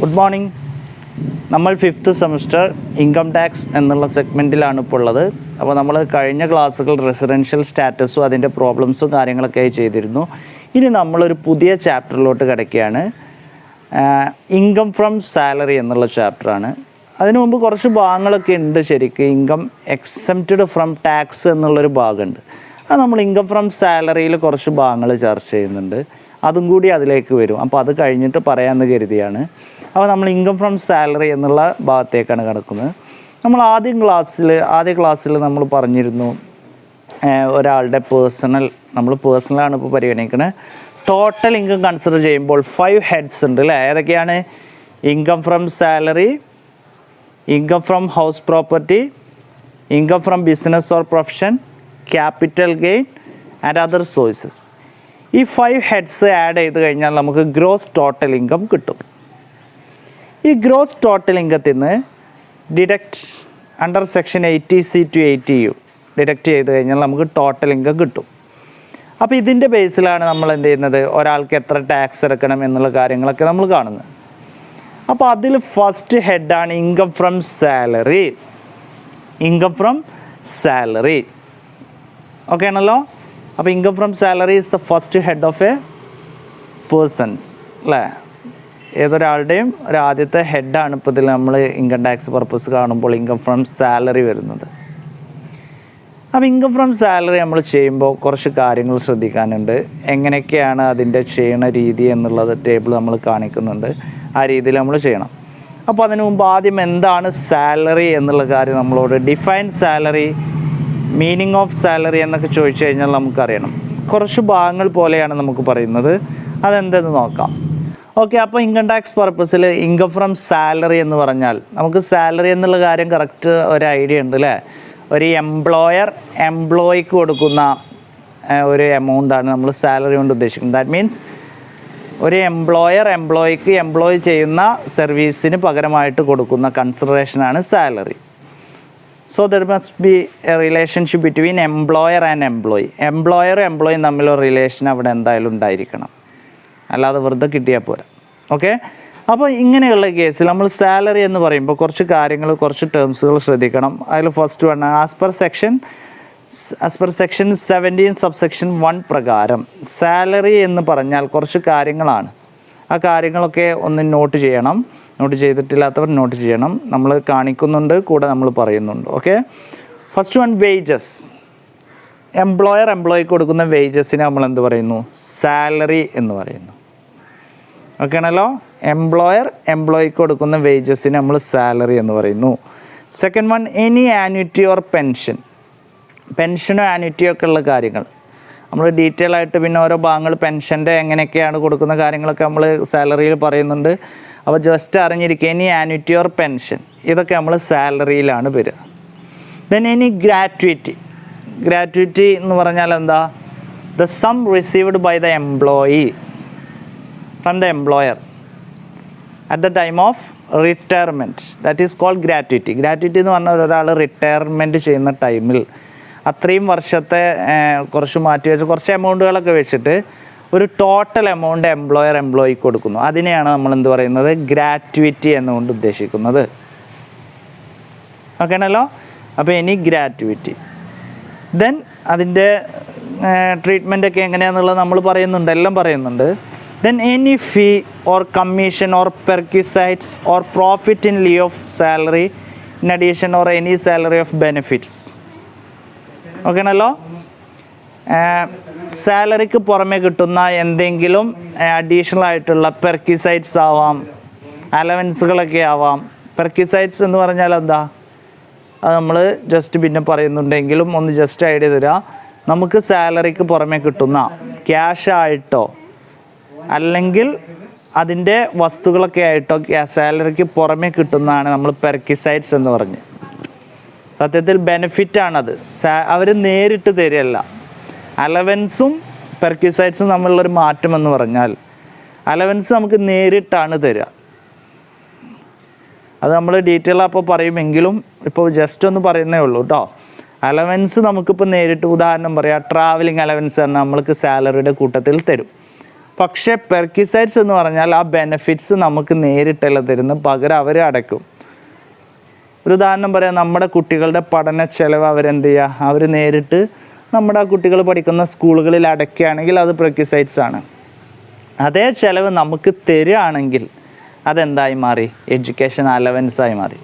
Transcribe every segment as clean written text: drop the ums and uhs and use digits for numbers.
Good morning. നമ്മൾ 5th semester income tax എന്നുള്ള സെഗ്മെൻറ്റിലാണ് ഇപ്പോൾ ഉള്ളത്. അപ്പോൾ നമ്മൾ കഴിഞ്ഞ ക്ലാസ്സുകൾ റെസിഡൻഷ്യൽ സ്റ്റാറ്റസും അതിൻ്റെ പ്രോബ്ലംസും കാര്യങ്ങളൊക്കെ ചെയ്തിരുന്നു. ഇനി നമ്മളൊരു പുതിയ ചാപ്റ്ററിലോട്ട് കിടക്കുകയാണ്. ഇൻകം ഫ്രം സാലറി എന്നുള്ള ചാപ്റ്ററാണ്. അതിനു മുമ്പ് കുറച്ച് ഭാഗങ്ങളൊക്കെ ഉണ്ട്. ശരിക്കും ഇൻകം എക്സംപ്റ്റഡ് ഫ്രം ടാക്സ് എന്നുള്ളൊരു ഭാഗമുണ്ട്. അത് നമ്മൾ ഇൻകം ഫ്രം സാലറിയിൽ കുറച്ച് ഭാഗങ്ങൾ ചർച്ച ചെയ്യുന്നുണ്ട്. അതും കൂടി അതിലേക്ക് വരും. അപ്പോൾ അത് കഴിഞ്ഞിട്ട് പറയാമെന്ന് കരുതിയാണ്. അപ്പോൾ നമ്മൾ ഇൻകം ഫ്രം സാലറി എന്നുള്ള ഭാഗത്തേക്കാണ് കിടക്കുന്നത്. നമ്മൾ ആദ്യ ക്ലാസ്സിൽ നമ്മൾ പറഞ്ഞിരുന്നു ഒരാളുടെ പേഴ്സണലാണ് ഇപ്പോൾ പരിഗണിക്കുന്നത്. ടോട്ടൽ ഇൻകം കൺസിഡർ ചെയ്യുമ്പോൾ 5 ഹെഡ്സ് ഉണ്ട് അല്ലേ? ഏതൊക്കെയാണ്? Income from salary, income from house property, income from business or profession, capital gain and other sources. ഈ 5 ഹെഡ്സ് ആഡ് ചെയ്ത് കഴിഞ്ഞാൽ നമുക്ക് ഗ്രോസ് ടോട്ടൽ ഇൻകം കിട്ടും. ഈ ഗ്രോസ് ടോട്ടൽ ഇൻകത്തിൽ നിന്ന് deduct under section 80C to 80U deduct ചെയ്ത് കഴിഞ്ഞാൽ നമുക്ക് ടോട്ടൽ ഇൻകം കിട്ടും. അപ്പോൾ ഇതിൻ്റെ ബേസിലാണ് നമ്മൾ എന്ത് ചെയ്യുന്നത്, ഒരാൾക്ക് എത്ര ടാക്സ് അടക്കണം എന്നുള്ള കാര്യങ്ങളൊക്കെ നമ്മൾ കാണുന്നത്. അപ്പോൾ അതിൽ ഫസ്റ്റ് ഹെഡാണ് income from salary. Income from salary okay ആണല്ലോ. അപ്പോൾ income from salary is the first head of a persons അല്ലേ? ഏതൊരാളുടെയും ഒരു ആദ്യത്തെ ഹെഡാണ് ഇപ്പോൾ ഇതിൽ നമ്മൾ ഇൻകം ടാക്സ് പർപ്പസ് കാണുമ്പോൾ ഇൻകം ഫ്രം സാലറി വരുന്നത്. അപ്പോൾ ഇൻകം ഫ്രം സാലറി നമ്മൾ ചെയ്യുമ്പോൾ കുറച്ച് കാര്യങ്ങൾ ശ്രദ്ധിക്കാനുണ്ട്. എങ്ങനെയൊക്കെയാണ് അതിൻ്റെ ചെയ്യണ രീതി എന്നുള്ളത് ടേബിൾ നമ്മൾ കാണിക്കുന്നുണ്ട്. ആ രീതിയിൽ നമ്മൾ ചെയ്യണം. അപ്പോൾ അതിനു മുമ്പ് ആദ്യം എന്താണ് സാലറി എന്നുള്ള കാര്യം നമ്മളോട് define salary, meaning of salary എന്നൊക്കെ ചോദിച്ചു കഴിഞ്ഞാൽ നമുക്കറിയണം. കുറച്ച് ഭാഗങ്ങൾ പോലെയാണ് നമുക്ക് പറയുന്നത്. അതെന്തെന്ന് നോക്കാം. ഓക്കെ, അപ്പോൾ ഇൻകം ടാക്സ് പർപ്പസിൽ ഇൻകം ഫ്രം സാലറി എന്ന് പറഞ്ഞാൽ നമുക്ക് സാലറി എന്നുള്ള കാര്യം കറക്റ്റ് ഒരു ഐഡിയ ഉണ്ട് അല്ലേ? ഒരു എംപ്ലോയിക്ക് കൊടുക്കുന്ന ഒരു എമൗണ്ടാണ് നമ്മൾ സാലറി കൊണ്ട് ഉദ്ദേശിക്കുന്നത്. ദാറ്റ് മീൻസ് ഒരു എംപ്ലോയിക്ക് എംപ്ലോയ് ചെയ്യുന്ന സർവീസിന് പകരമായിട്ട് കൊടുക്കുന്ന കൺസിഡറേഷനാണ് salary. So there must be a relationship between employer and employee. എംപ്ലോയിയും തമ്മിലുള്ള റിലേഷൻ അവിടെ എന്തായാലും ഉണ്ടായിരിക്കണം, അല്ലാതെ വെറുതെ കിട്ടിയാൽ പോരാ. ഓക്കെ, അപ്പോൾ ഇങ്ങനെയുള്ള കേസിൽ നമ്മൾ സാലറി എന്ന് പറയുമ്പോൾ കുറച്ച് ടേംസുകൾ ശ്രദ്ധിക്കണം. അതിൽ first one as per section 17 subsection 1 പ്രകാരം സാലറി എന്ന് പറഞ്ഞാൽ കുറച്ച് കാര്യങ്ങളാണ്. ആ കാര്യങ്ങളൊക്കെ ഒന്ന് നോട്ട് ചെയ്യണം. നോട്ട് ചെയ്തിട്ടില്ലാത്തവർ നോട്ട് ചെയ്യണം. നമ്മൾ കാണിക്കുന്നുണ്ട്, കൂടെ നമ്മൾ പറയുന്നുണ്ട്. Okay, first one wages. എംപ്ലോയിക്ക് കൊടുക്കുന്ന വേജസിനെ നമ്മൾ എന്ത് പറയുന്നു? സാലറി എന്ന് പറയുന്നു. ഓക്കെ ആണല്ലോ. എംപ്ലോയിക്ക് കൊടുക്കുന്ന വേജസിന് നമ്മൾ സാലറി എന്ന് പറയുന്നു. Second one any annuity or പെൻഷനോ ആന്വിറ്റിയോ ഒക്കെ ഉള്ള കാര്യങ്ങൾ നമ്മൾ ഡീറ്റെയിൽ ആയിട്ട് പിന്നെ ഓരോ ഭാഗങ്ങൾ പെൻഷൻ്റെ എങ്ങനെയൊക്കെയാണ് കൊടുക്കുന്ന കാര്യങ്ങളൊക്കെ നമ്മൾ സാലറിയിൽ പറയുന്നുണ്ട്. അപ്പോൾ ജസ്റ്റ് അറിഞ്ഞിരിക്കുക എനി ആന്വിറ്റി ഓർ പെൻഷൻ ഇതൊക്കെ നമ്മൾ സാലറിയിലാണ് വരിക. ദെൻ എനി ഗ്രാറ്റുവിറ്റി എന്ന് പറഞ്ഞാൽ എന്താ? The sum received by the employee from the employer at the time of retirement, that is called gratuity. Gratuity എന്ന് പറഞ്ഞാൽ ഒരാൾ റിട്ടയർമെൻറ്റ് ചെയ്യുന്ന ടൈമിൽ അത്രയും വർഷത്തെ കുറച്ച് മാറ്റി വെച്ച് കുറച്ച് എമൗണ്ടുകളൊക്കെ വെച്ചിട്ട് ഒരു ടോട്ടൽ എമൗണ്ട് എംപ്ലോയിക്ക് കൊടുക്കുന്നു. അതിനെയാണ് നമ്മൾ എന്ത് പറയുന്നത്? ഗ്രാറ്റുവിറ്റി എന്നുകൊണ്ട് ഉദ്ദേശിക്കുന്നത്. ഓക്കെ ആണല്ലോ. അപ്പോൾ എനി ഗ്രാറ്റുവിറ്റി. ദെൻ അതിൻ്റെ ട്രീറ്റ്മെൻറ്റൊക്കെ എങ്ങനെയാണെന്നുള്ളത് നമ്മൾ പറയുന്നുണ്ട്, എല്ലാം പറയുന്നുണ്ട്. Then any fee or commission or perquisites or profit in lieu of salary in addition or any salary of benefits. Okay ആണല്ലോ. സാലറിക്ക് പുറമെ കിട്ടുന്ന എന്തെങ്കിലും അഡീഷണൽ ആയിട്ടുള്ള പെർക്വിസൈറ്റ്സ് ആവാം, അലവൻസുകളൊക്കെ ആവാം. പെർക്വിസൈറ്റ്സ് എന്ന് പറഞ്ഞാൽ എന്താ? അത് നമ്മൾ ജസ്റ്റ് പിന്നെ പറയുന്നുണ്ടെങ്കിലും ഒന്ന് ജസ്റ്റ് ഐഡിയ തരാം. നമുക്ക് സാലറിക്ക് പുറമെ കിട്ടുന്ന ക്യാഷ് ആയിട്ടോ അല്ലെങ്കിൽ അതിൻ്റെ വസ്തുക്കളൊക്കെ ആയിട്ടോ സാലറിക്ക് പുറമെ കിട്ടുന്നതാണ് നമ്മൾ പെർക്വിസൈറ്റ്സ് എന്ന് പറഞ്ഞ്. സത്യത്തിൽ ബെനിഫിറ്റാണത്. അവർ നേരിട്ട് തരികയല്ല. അലവൻസും പെർക്വിസൈറ്റ്സും തമ്മിലുള്ളൊരു മാറ്റം എന്ന് പറഞ്ഞാൽ അലവൻസ് നമുക്ക് നേരിട്ടാണ് തരിക. അത് നമ്മൾ ഡീറ്റെയിൽ അപ്പോൾ പറയുമെങ്കിലും ഇപ്പോൾ ജസ്റ്റ് ഒന്ന് പറയുന്നേ ഉള്ളൂ കേട്ടോ. അലവൻസ് നമുക്കിപ്പോൾ നേരിട്ട് ഉദാഹരണം പറയാം, ട്രാവലിംഗ് അലവൻസ് പറഞ്ഞാൽ നമ്മൾക്ക് സാലറിയുടെ കൂട്ടത്തിൽ തരും. പക്ഷേ പെർക്കിസൈഡ്സ് എന്ന് പറഞ്ഞാൽ ആ ബെനിഫിറ്റ്സ് നമുക്ക് നേരിട്ടല്ല തരുന്നു, പകരം അവർ അടയ്ക്കും. ഒരു ഉദാഹരണം പറയാം, നമ്മുടെ കുട്ടികളുടെ പഠന ചെലവ് അവരെന്ത് ചെയ്യുക, അവർ നേരിട്ട് നമ്മുടെ ആ കുട്ടികൾ പഠിക്കുന്ന സ്കൂളുകളിൽ അടയ്ക്കുകയാണെങ്കിൽ അത് പെർക്കിസൈഡ്സ് ആണ്. അതേ ചിലവ് നമുക്ക് തരികയാണെങ്കിൽ അതെന്തായി മാറി, എഡ്യൂക്കേഷൻ അലവൻസായി മാറി.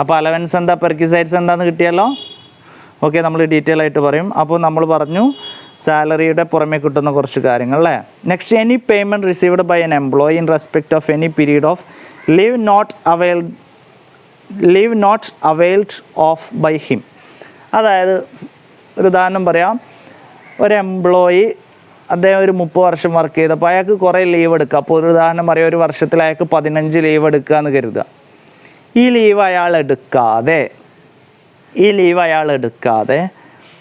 അപ്പോൾ അലവൻസ് എന്താ, പെർക്കിസൈഡ്സ് എന്താണെന്ന് കിട്ടിയല്ലോ. ഓക്കെ, നമ്മൾ ഡീറ്റെയിൽ ആയിട്ട് പറയും. അപ്പോൾ നമ്മൾ പറഞ്ഞു സാലറിയുടെ പുറമേ കിട്ടുന്ന കുറച്ച് കാര്യങ്ങൾ അല്ലേ. Next, any payment received by an employee in respect of any period of leave not availed of by him. അതായത് ഒരു ഉദാഹരണം പറയാം, ഒരു എംപ്ലോയി അദ്ദേഹം ഒരു 30 വർഷം വർക്ക് ചെയ്തപ്പോൾ അയാൾക്ക് കുറേ ലീവ് എടുക്കുക. അപ്പോൾ ഒരു ഉദാഹരണം പറയാം, ഒരു വർഷത്തിൽ അയാൾക്ക് 15 ലീവ് എടുക്കുക എന്ന് കരുതുക. ഈ ലീവ് അയാൾ എടുക്കാതെ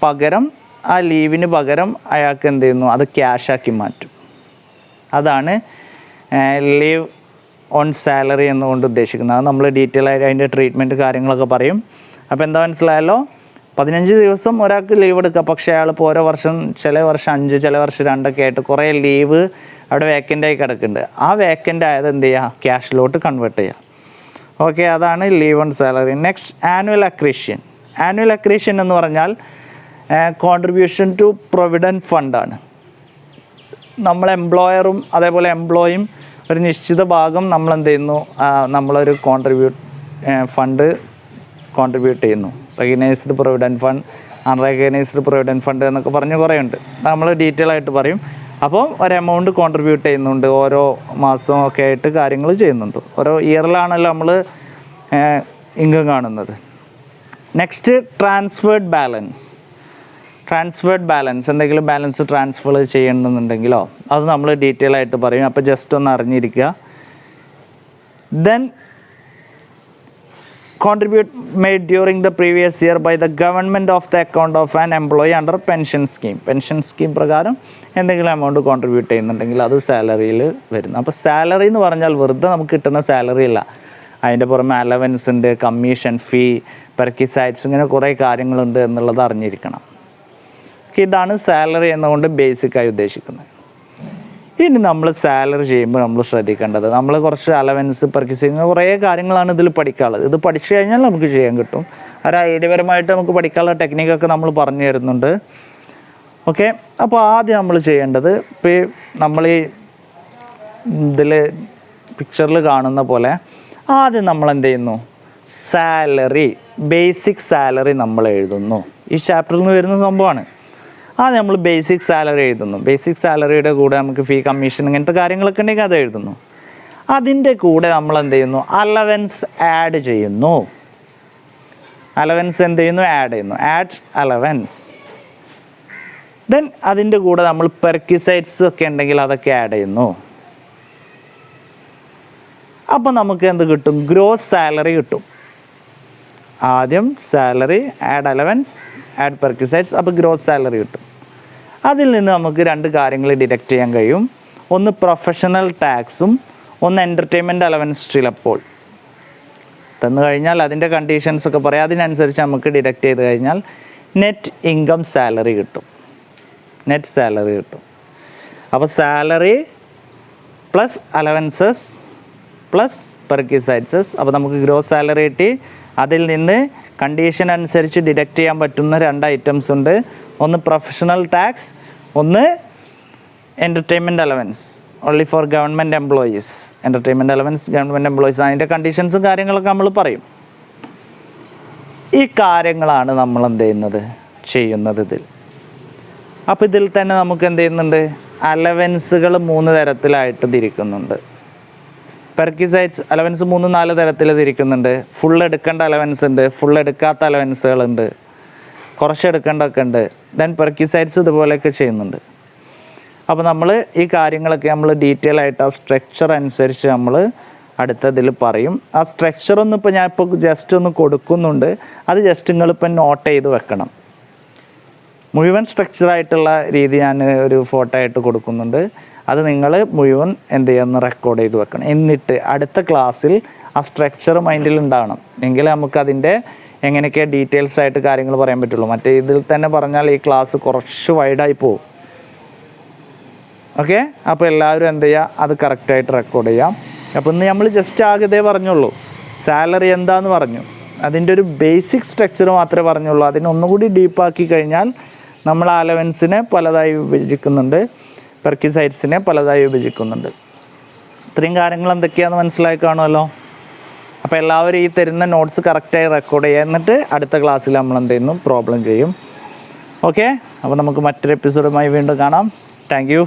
പകരം ആ ലീവിന് പകരം അയാൾക്ക് എന്ത് ചെയ്യുന്നു, അത് ക്യാഷാക്കി മാറ്റും. അതാണ് ലീവ് ഓൺ സാലറി എന്നുകൊണ്ട് ഉദ്ദേശിക്കുന്നത്. അത് നമ്മൾ ഡീറ്റെയിൽ ആയിട്ട് അതിൻ്റെ ട്രീറ്റ്മെൻറ്റ് കാര്യങ്ങളൊക്കെ പറയും. അപ്പോൾ എന്താ മനസ്സിലായല്ലോ, 15 ദിവസം ഒരാൾക്ക് ലീവ് എടുക്കുക, പക്ഷേ അയാൾ ഇപ്പോൾ ഓരോ വർഷം ചില വർഷം 5 ചില വർഷം 2 ഒക്കെ ആയിട്ട് കുറേ ലീവ് അവിടെ വേക്കൻ്റായി കിടക്കുന്നുണ്ട്. ആ വേക്കൻ്റ് ആയത് എന്ത് ചെയ്യുക, ക്യാഷിലോട്ട് കൺവേർട്ട് ചെയ്യുക. ഓക്കെ, അതാണ് leave on salary. Next, annual accretion എന്ന് പറഞ്ഞാൽ കോൺട്രിബ്യൂഷൻ ടു പ്രൊവിഡൻറ്റ് ഫണ്ടാണ്. നമ്മൾ എംപ്ലോയറും അതേപോലെ എംപ്ലോയിയും ഒരു നിശ്ചിത ഭാഗം നമ്മൾ എന്ത് ചെയ്യുന്നു, നമ്മളൊരു ഫണ്ട് കോൺട്രിബ്യൂട്ട് ചെയ്യുന്നു. Recognised provident fund, unrecognised provident fund എന്നൊക്കെ പറഞ്ഞ് കുറേ ഉണ്ട്, നമ്മൾ ഡീറ്റെയിൽ ആയിട്ട് പറയും. അപ്പോൾ ഒരു എമൗണ്ട് കോൺട്രിബ്യൂട്ട് ചെയ്യുന്നുണ്ട്, ഓരോ മാസവും ഒക്കെ ആയിട്ട് കാര്യങ്ങൾ ചെയ്യുന്നുണ്ട്. ഓരോ ഇയറിലാണല്ലോ നമ്മൾ ഇൻകം കാണുന്നത്. നെക്സ്റ്റ്, ട്രാൻസ്ഫേർഡ് ബാലൻസ് എന്തെങ്കിലും ബാലൻസ് ട്രാൻസ്ഫർ ചെയ്യണമെന്നുണ്ടെങ്കിലോ അത് നമ്മൾ ഡീറ്റെയിൽ ആയിട്ട് പറയും. അപ്പോൾ ജസ്റ്റ് ഒന്ന് അറിഞ്ഞിരിക്കുക. Then contribute made during the previous year by the government of the account of an employee under pension scheme പ്രകാരം എന്തെങ്കിലും എമൗണ്ട് കോൺട്രിബ്യൂട്ട് ചെയ്യുന്നുണ്ടെങ്കിൽ അത് സാലറിയിൽ വരുന്നു. അപ്പോൾ സാലറി എന്ന് പറഞ്ഞാൽ വെറുതെ നമുക്ക് കിട്ടുന്ന സാലറി അല്ല, അതിൻ്റെ പുറമെ അലവൻസ് ഉണ്ട്, കമ്മീഷൻ, ഫീ, പെർക്കിസൈഡ്സ്, ഇങ്ങനെ കുറേ കാര്യങ്ങളുണ്ട് എന്നുള്ളത് അറിഞ്ഞിരിക്കണം. ഇതാണ് സാലറി എന്നുകൊണ്ട് ബേസിക്കായി ഉദ്ദേശിക്കുന്നത്. ഇനി നമ്മൾ സാലറി ചെയ്യുമ്പോൾ നമ്മൾ ശ്രദ്ധിക്കേണ്ടത്, നമ്മൾ കുറച്ച് അലവൻസ്, പെർക്കിസൈഡ്സ്, കുറേ കാര്യങ്ങളാണ് ഇതിൽ പഠിക്കാനുള്ളത്. ഇത് പഠിച്ചു കഴിഞ്ഞാൽ നമുക്ക് ചെയ്യാൻ കിട്ടും. ഒരു ഐഡിയപരമായിട്ട് നമുക്ക് പഠിക്കാനുള്ള ടെക്നിക്കൊക്കെ നമ്മൾ പറഞ്ഞു തരുന്നുണ്ട്. ഓക്കെ, അപ്പോൾ ആദ്യം നമ്മൾ ചെയ്യേണ്ടത്, ഇപ്പോൾ നമ്മൾ ഈ ഇതിൽ പിക്ചറിൽ കാണുന്ന പോലെ ആദ്യം നമ്മൾ എന്ത് ചെയ്യുന്നു, ബേസിക് സാലറി നമ്മൾ എഴുതുന്നു. ഈ ചാപ്റ്ററിൽ നിന്ന് വരുന്ന സംഭവമാണ്. ആദ്യം നമ്മൾ ബേസിക് സാലറി എഴുതുന്നു. ബേസിക് സാലറിയുടെ കൂടെ നമുക്ക് ഫീ, കമ്മീഷൻ, ഇങ്ങനത്തെ കാര്യങ്ങളൊക്കെ ഉണ്ടെങ്കിൽ അത് എഴുതുന്നു. അതിൻ്റെ കൂടെ നമ്മൾ എന്ത് ചെയ്യുന്നു, അലവൻസ് ആഡ് ചെയ്യുന്നു. അലവൻസ് എന്ത് ചെയ്യുന്നു, ആഡ് ചെയ്യുന്നു, ആഡ് അലവൻസ്. ദെൻ അതിൻ്റെ കൂടെ നമ്മൾ പെർക്കിസൈഡ്സ് ഒക്കെ ഉണ്ടെങ്കിൽ അതൊക്കെ ആഡ് ചെയ്യുന്നു. അപ്പം നമുക്ക് എന്ത് കിട്ടും, ഗ്രോസ് സാലറി കിട്ടും. ആദ്യം സാലറി, ആഡ് അലവൻസ്, ആഡ് പെർക്കിസൈഡ്സ്, അപ്പോൾ ഗ്രോസ് സാലറി കിട്ടും. അതിൽ നിന്ന് നമുക്ക് 2 കാര്യങ്ങൾ ഡിഡക്റ്റ് ചെയ്യാൻ കഴിയും. ഒന്ന് പ്രൊഫഷണൽ ടാക്സും ഒന്ന് എൻ്റർടൈൻമെൻറ്റ് അലവൻസ് ചിലപ്പോൾ തന്നു കഴിഞ്ഞാൽ അതിൻ്റെ കണ്ടീഷൻസൊക്കെ പറയാം. അതിനനുസരിച്ച് നമുക്ക് ഡിഡക്റ്റ് ചെയ്ത് കഴിഞ്ഞാൽ നെറ്റ് ഇൻകം സാലറി കിട്ടും. അപ്പോൾ സാലറി പ്ലസ് അലവൻസസ് പ്ലസ് പെർക്കിസൈഡ്സസ്, അപ്പോൾ നമുക്ക് ഗ്രോസ് സാലറി കിട്ടി. അതിൽ നിന്ന് കണ്ടീഷൻ അനുസരിച്ച് ഡിഡക്റ്റ് ചെയ്യാൻ പറ്റുന്ന 2 ഐറ്റംസ് ഉണ്ട്. ഒന്ന് പ്രൊഫഷണൽ ടാക്സ്, ഒന്ന് entertainment allowance, only for government employees. Entertainment allowance government employees, അതിൻ്റെ കണ്ടീഷൻസും കാര്യങ്ങളൊക്കെ നമ്മൾ പറയും. ഈ കാര്യങ്ങളാണ് നമ്മൾ എന്ത് ചെയ്യുന്നത് ഇതിൽ. അപ്പോൾ ഇതിൽ തന്നെ നമുക്ക് എന്ത് ചെയ്യുന്നുണ്ട്, അലവൻസുകൾ 3 തരത്തിലായിട്ട് തിരിക്കുന്നുണ്ട്. പെർക്കിസൈഡ്സ് അലവൻസ് 3-4 തരത്തിൽ തിരിക്കുന്നുണ്ട്. ഫുൾ എടുക്കേണ്ട അലവൻസ് ഉണ്ട്, ഫുൾ എടുക്കാത്ത അലവൻസുകളുണ്ട്, കുറച്ച് എടുക്കേണ്ടതൊക്കെ ഉണ്ട്. ദെൻ പെർക്കിസൈഡ്സ് ഇതുപോലെയൊക്കെ ചെയ്യുന്നുണ്ട്. അപ്പോൾ നമ്മൾ ഈ കാര്യങ്ങളൊക്കെ നമ്മൾ ഡീറ്റെയിൽ ആയിട്ട് ആ സ്ട്രക്ചർ അനുസരിച്ച് നമ്മൾ അടുത്തതിൽ പറയും. ആ സ്ട്രക്ചറൊന്നും ഇപ്പോൾ ഞാനിപ്പോൾ ജസ്റ്റ് ഒന്ന് കൊടുക്കുന്നുണ്ട്, അത് ജസ്റ്റ് നിങ്ങളിപ്പോൾ നോട്ട് ചെയ്ത് വെക്കണം. മുഴുവൻ സ്ട്രക്ചറായിട്ടുള്ള രീതി ഞാൻ ഒരു ഫോട്ടോ ആയിട്ട് കൊടുക്കുന്നുണ്ട്. അത് നിങ്ങൾ മുഴുവൻ എന്ത് ചെയ്യുന്ന റെക്കോർഡ് ചെയ്ത് വെക്കണം. എന്നിട്ട് അടുത്ത ക്ലാസ്സിൽ ആ സ്ട്രക്ചർ മൈൻഡിൽ ഉണ്ടാകണം. എങ്കിലേ നമുക്കതിൻ്റെ എങ്ങനെയൊക്കെ ഡീറ്റെയിൽസ് ആയിട്ട് കാര്യങ്ങൾ പറയാൻ പറ്റുള്ളൂ. മറ്റേ ഇതിൽ തന്നെ പറഞ്ഞാൽ ഈ ക്ലാസ് കുറച്ച് വൈഡായി പോകും. ഓക്കെ, അപ്പോൾ എല്ലാവരും എന്ത് ചെയ്യുക, അത് കറക്റ്റായിട്ട് റെക്കോർഡ് ചെയ്യാം. അപ്പോൾ ഇന്ന് നമ്മൾ ജസ്റ്റ് ആകെ ഇതേ പറഞ്ഞുള്ളൂ, സാലറി എന്താന്ന് പറഞ്ഞു, അതിൻ്റെ ഒരു ബേസിക് സ്ട്രക്ചർ മാത്രമേ പറഞ്ഞുള്ളൂ. അതിനൊന്നുകൂടി ഡീപ്പാക്കി കഴിഞ്ഞാൽ നമ്മൾ അലവൻസിനെ പലതായി വിഭജിക്കുന്നുണ്ട്, പെർക്കിസൈഡ്സിനെ പലതായി വിഭജിക്കുന്നുണ്ട്. ഇത്രയും കാര്യങ്ങൾ എന്തൊക്കെയാണെന്ന് മനസ്സിലായി കാണുമല്ലോ. അപ്പോൾ എല്ലാവരും ഈ തരുന്ന നോട്ട്സ് കറക്റ്റായി റെക്കോർഡ് ചെയ്യുക. എന്നിട്ട് അടുത്ത ക്ലാസ്സിൽ നമ്മൾ എന്ത് ചെയ്യുന്നു, പ്രോബ്ലം ചെയ്യും. ഓക്കെ, അപ്പോൾ നമുക്ക് മറ്റൊരു എപ്പിസോഡുമായി വീണ്ടും കാണാം. Thank you.